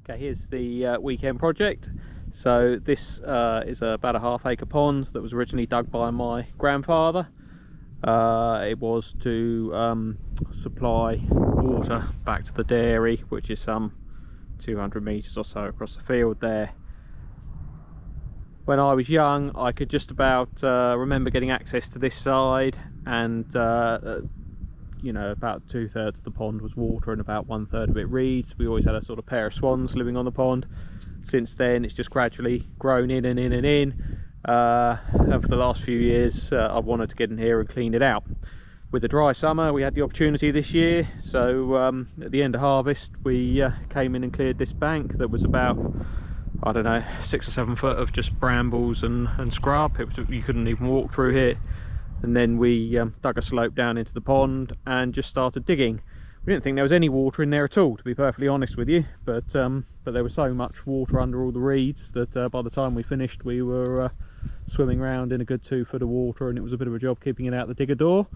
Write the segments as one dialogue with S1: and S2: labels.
S1: Okay, here's the weekend project. So this is about a half-acre pond that was originally dug by my grandfather. It was to supply water back to the dairy, which is some 200 metres or so across the field there. When I was young, I could just about remember getting access to this side, and you know, about 2/3 of the pond was water and about 1/3 of it reeds. We always had a sort of pair of swans living on the pond. Since then, it's just gradually grown in and in and in. And for the last few years, I've wanted to get in here and clean it out. With the dry summer, we had the opportunity this year. So at the end of harvest, we came in and cleared this bank that was about, I don't know, 6 or 7 foot of just brambles and scrub. You couldn't even walk through here. And then we dug a slope down into the pond and just started digging. We didn't think there was any water in there at all, to be perfectly honest with you, but there was so much water under all the reeds that by the time we finished, we were swimming around in a good 2 foot of water, and it was a bit of a job keeping it out the digger door.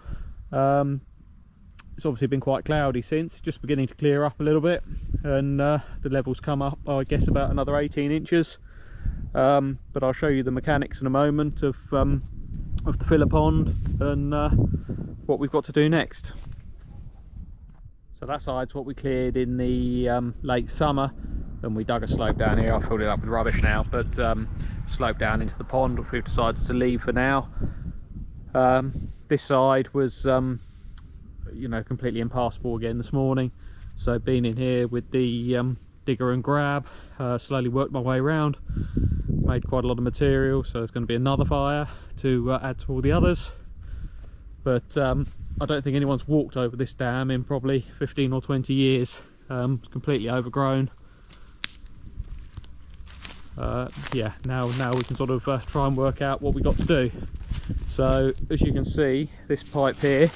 S1: It's obviously been quite cloudy since, just beginning to clear up a little bit, and the levels come up, I guess, about another 18 inches. But I'll show you the mechanics in a moment of the filler pond and what we've got to do next. So that side's what we cleared in the late summer, and we dug a slope down here. I filled it up with rubbish now, but slope down into the pond, which we've decided to leave for now. This side was you know, completely impassable again this morning, so been in here with the digger and grab, slowly worked my way around, made quite a lot of material, so there's going to be another fire to add to all the others. But I don't think anyone's walked over this dam in probably 15 or 20 years. It's completely overgrown. Yeah, now we can sort of try and work out what we got to do. So as you can see, this pipe here,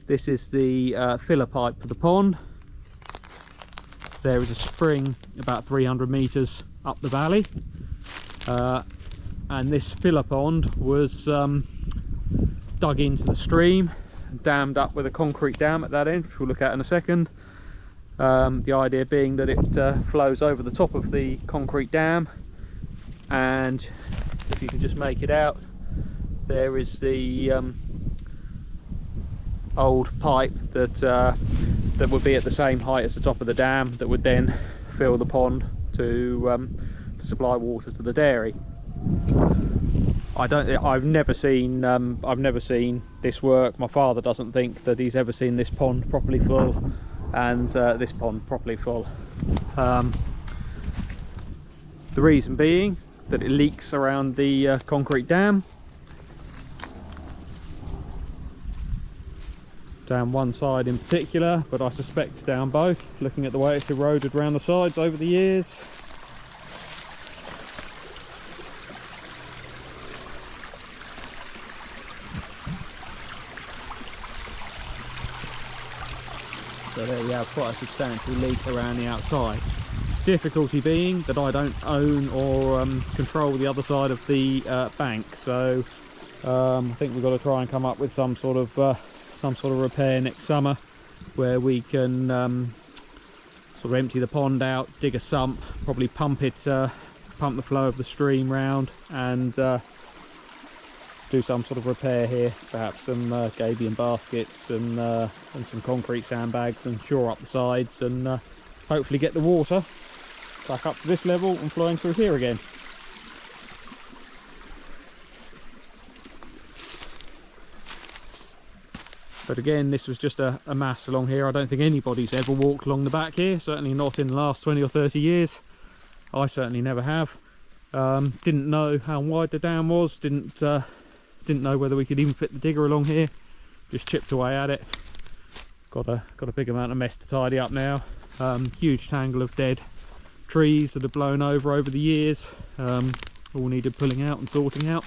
S1: this is the filler pipe for the pond. There is a spring about 300 metres up the valley, and this filler pond was dug into the stream, dammed up with a concrete dam at that end, which we'll look at in a second. The idea being that it flows over the top of the concrete dam, and if you can just make it out, there is the old pipe that would be at the same height as the top of the dam, that would then fill the pond to supply water to the dairy. I've never seen this work. My father doesn't think that he's ever seen this pond properly full, and this pond properly full. The reason being that it leaks around the concrete dam. Down one side in particular, but I suspect down both, looking at the way it's eroded around the sides over the years. So there you have quite a substantial leak around the outside. Difficulty being that I don't own or control the other side of the bank, so I think we've got to try and come up with some sort of repair next summer, where we can sort of empty the pond out, dig a sump, probably pump the flow of the stream round, and do some sort of repair here, perhaps some gabion baskets and some concrete sandbags, and shore up the sides, and hopefully get the water back up to this level and flowing through here again. But again, this was just a mass along here. I don't think anybody's ever walked along the back here, certainly not in the last 20 or 30 years. I certainly never have. Didn't know how wide the dam was, didn't know whether we could even fit the digger along here. Just chipped away at it. Got a big amount of mess to tidy up now. Huge tangle of dead trees that have blown over the years, all needed pulling out and sorting out.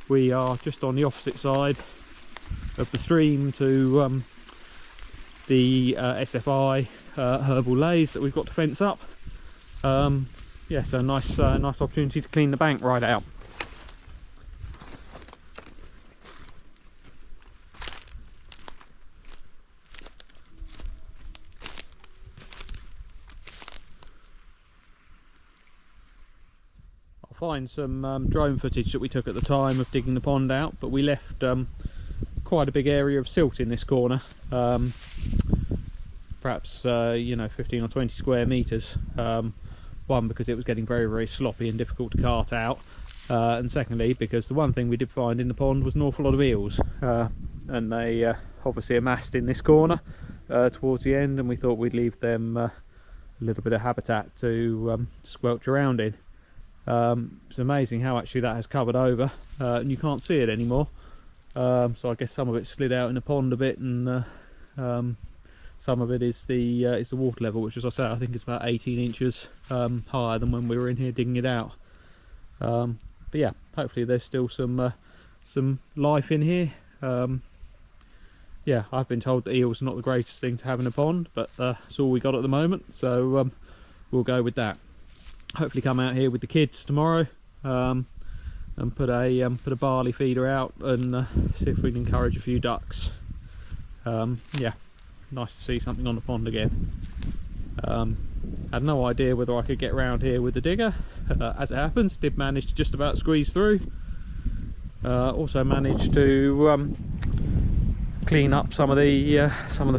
S1: We are just on the opposite side of the stream to the SFI herbal lays that we've got to fence up. Yeah, so nice opportunity to clean the bank right out. find some drone footage that we took at the time of digging the pond out, but we left quite a big area of silt in this corner, perhaps you know, 15 or 20 square meters. One, because it was getting very, very sloppy and difficult to cart out, and secondly because the one thing we did find in the pond was an awful lot of eels, and they obviously amassed in this corner towards the end, and we thought we'd leave them a little bit of habitat to squelch around in. It's amazing how actually that has covered over, and you can't see it anymore. So I guess some of it slid out in the pond a bit, and some of it is the water level, which, as I say, I think is about 18 inches higher than when we were in here digging it out. But yeah, hopefully there's still some life in here. Yeah, I've been told that eels are not the greatest thing to have in a pond, but that's all we got at the moment, so we'll go with that. Hopefully come out here with the kids tomorrow, and put a barley feeder out and see if we can encourage a few ducks. Yeah, nice to see something on the pond again. Had no idea whether I could get around here with the digger. As it happens, did manage to just about squeeze through. Also managed to clean up some of the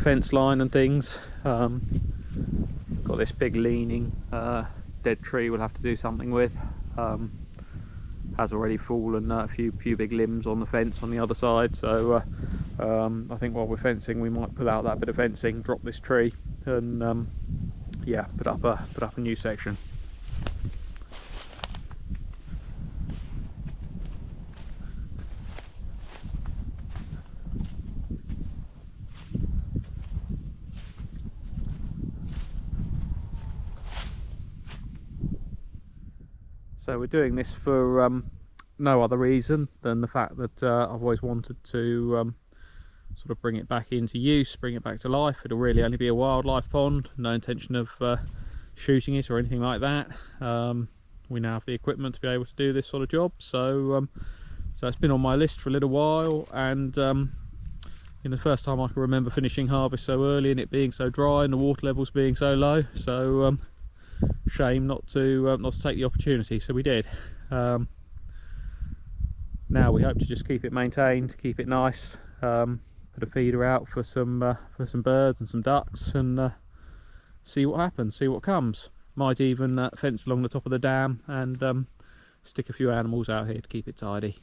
S1: fence line and things. Got this big leaning dead tree we'll have to do something with. Has already fallen a few big limbs on the fence on the other side, so I think while we're fencing we might pull out that bit of fencing, drop this tree, and yeah, put up a new section. So we're doing this for no other reason than the fact that I've always wanted to sort of bring it back into use, bring it back to life. It'll really only be a wildlife pond, no intention of shooting it or anything like that. We now have the equipment to be able to do this sort of job, so it's been on my list for a little while, and the first time I can remember finishing harvest so early and it being so dry and the water levels being so low, so shame not to take the opportunity, so we did. Now we hope to just keep it maintained, keep it nice, put a feeder out for some birds and some ducks, and see what happens, see what comes. Might even fence along the top of the dam and stick a few animals out here to keep it tidy.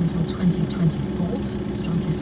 S2: until 2024. The strike